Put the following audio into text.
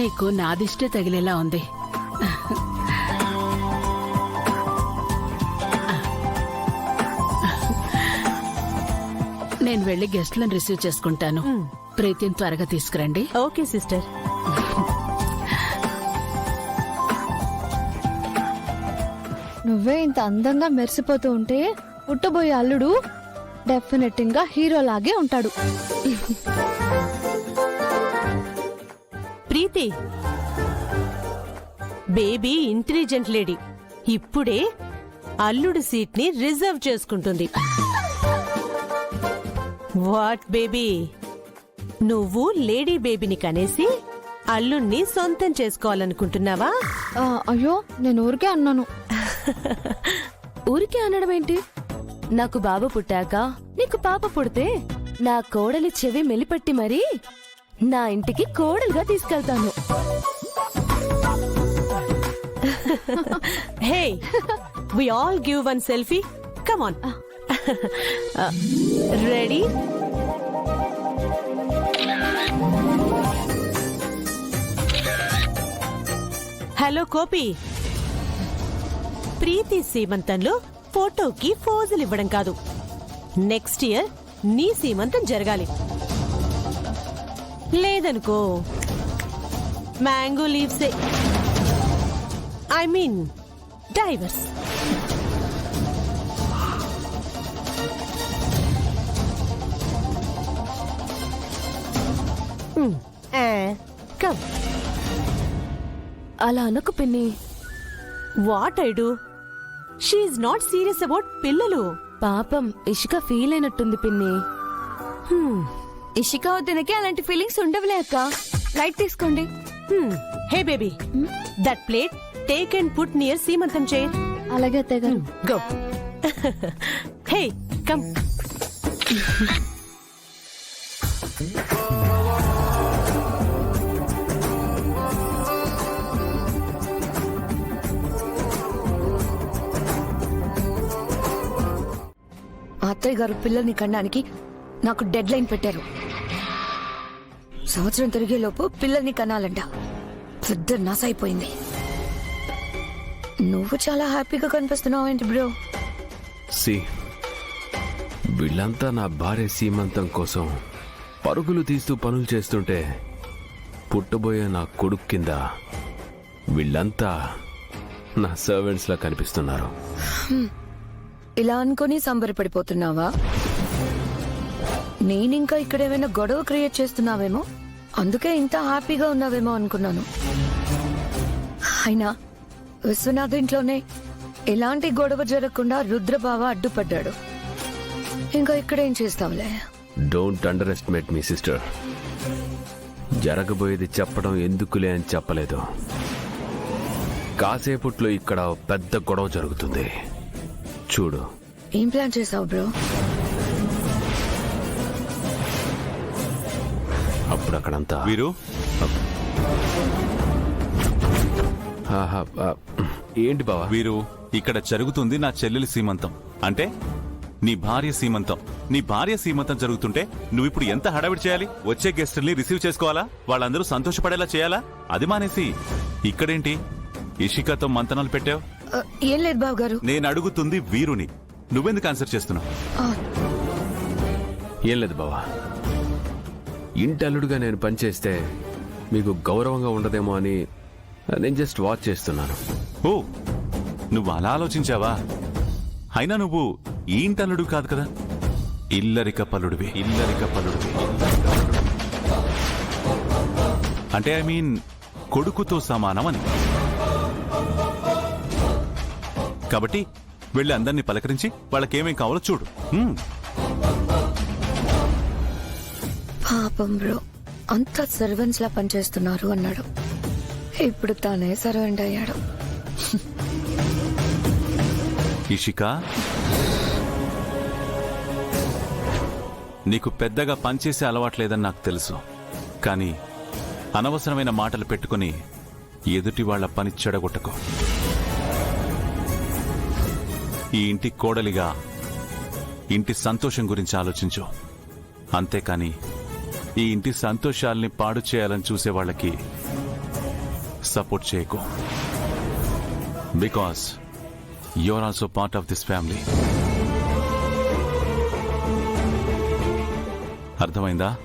నీకు నాదిష్టే తగిలేలా ఉంది. నేను వెళ్లి గెస్ట్లను రిసీవ్ చేసుకుంటాను. ప్రీతిని త్వరగా తీసుకురండి. Okay sister. నువ్వే ఇంత అందంగా మెరిసిపోతూ ఉంటే పుట్టబోయే అల్లుడు డెఫినెట్ గా హీరోలాగే ఉంటాడు. ప్రీతి బేబీ ఇంటెలిజెంట్ లేడీ. ఇప్పుడే అల్లుడు సీట్ ని రిజర్వ్ చేసుకుంటుంది. వాట్ బేబీ, నువ్వు లేడీ బేబీని కనేసి అల్లుణ్ణి సొంతం చేసుకోవాలనుకుంటున్నావా? అయ్యో, నేను ఊరికే అన్నాను. ఊరికే అనడం ఏంటి? నాకు బాబు పుట్టాక నీకు పాప పుడితే నా కోడలి చెవి మెలిపట్టి మరీ నా ఇంటికి కోడలుగా తీసుకెళ్తాను. హే, we all give one selfie. Come on. Ready? Hello కోపి, ప్రీతి సీమంతంలో ఫోటోకి ఫోజులు ఇవ్వడం కాదు, నెక్స్ట్ ఇయర్ నీ సీమంతం జరగాలి. లేదనుకో మ్యాంగో లీవ్సే, ఐ మీన్ డైవర్స్. కమ్. అలా అనకు పిన్ని. What I do? She's not serious about పిల్లలు. పాపం ఇషిక ఫీల్ అయినట్టుంది పిన్ని. ఇషిక వద్దనకి అలాంటి ఫీలింగ్స్ ఉండవులే అక్క. లైట్ తీసుకోండి. Hey baby, that plate take and put near సీమంతం చైర్. అలాగే అత్తయ్య గారు. గో. Hey come. అత్తయ్య గారు పిల్లల్ని కనడానికి నాకు డెడ్ లైన్ పెట్టారు. సంవత్సరం తిరిగేలోపు పిల్లల్ని కనాలంట. పెద్ద నాశ అయిపోయింది. నువ్వు చాలా హ్యాపీగా కనిపిస్తున్నావు ఏంటి బ్రో? వీళ్ళంతా నా భార్య సీమంతం కోసం పరుగులు తీస్తూ పనులు చేస్తుంటే పుట్టబోయే నా కొడుకు కింద వీళ్ళంతా నా సర్వెంట్స్ లా కనిపిస్తున్నారు. ఇలా అనుకుని సంబరపడిపోతున్నావా? నేనింకా ఇక్కడేమైనా గొడవ క్రియేట్ చేస్తున్నావేమో, అందుకే ఇంత హ్యాపీగా ఉన్నావేమో అనుకున్నాను. అయినా విశ్వనాథ్ ఇంట్లోనే ఎలాంటి గొడవ జరగకుండా రుద్రబావ అడ్డుపడ్డాడు. ఇంకా ఇక్కడేం చేస్తాంలే. Don't underestimate me sister. జరగబోయేది చెప్పడం ఎందుకులే అని చెప్పలేదు. కాసేపట్లో ఇక్కడ పెద్ద గొడవ జరుగుతుంది, చూడు. ఏం ప్లాన్ చేసావు బ్రో? అప్పుడు అక్కడంతా వీరు ఏంటి బావా? వీరు, ఇక్కడ జరుగుతుంది నా చెల్లెలి సీమంతం, అంటే నీ భార్య సీమంతం. నీ భార్య సీమంతం జరుగుతుంటే నువ్వు ఇప్పుడు ఎంత హడావిడి చేయాలి? వచ్చే గెస్టుల్ని రిసీవ్ చేసుకోవాలా, వాళ్ళందరూ సంతోషపడేలా చేయాలా? అది మానేసి ఇక్కడేంటి ఇషికతో మంతనాలు పెట్టావు? ఏం లేదు బాబు గారు. నేను అడుగుతుంది వీరుని, నువ్వెందుకు ఆన్సర్ చేస్తున్నావు? ఏం లేదు బావా, ఇంటల్లుడుగా నేను పనిచేస్తే మీకు గౌరవంగా ఉండదేమో అని నేను జస్ట్ వాచ్ చేస్తున్నాను. ఓ, నువ్వు అలా ఆలోచించావా? అయినా నువ్వు ఈ ఇంటల్లుడు కాదు కదా, ఇల్లరిక పల్లుడివి. ఇల్లరిక పల్లుడివి అంటే ఐ మీన్ కొడుకుతో సమానమని. కాబట్టి వెళ్ళి అందరినీ పలకరించి వాళ్ళకేమేం కావాలో చూడు. పాపం బ్రో, అంతా సర్వెంట్స్ లా పనిచేస్తున్నారు అన్నాడు. ఇప్పుడు తానే సర్వెంట్ అయ్యాడు. ఇషిక, నీకు పెద్దగా పనిచేసే అలవాట్లేదని నాకు తెలుసు, కానీ అనవసరమైన మాటలు పెట్టుకుని ఎదుటి వాళ్ల పని చెడగొట్టకు. ఈ ఇంటి కోడలిగా ఇంటి సంతోషం గురించి ఆలోచించు, అంతేకాని ఈ ఇంటి సంతోషాల్ని పాడు చేయాలని చూసే వాళ్ళకి సపోర్ట్ చేయకు. Because you are also part of this family. అర్థమైందా?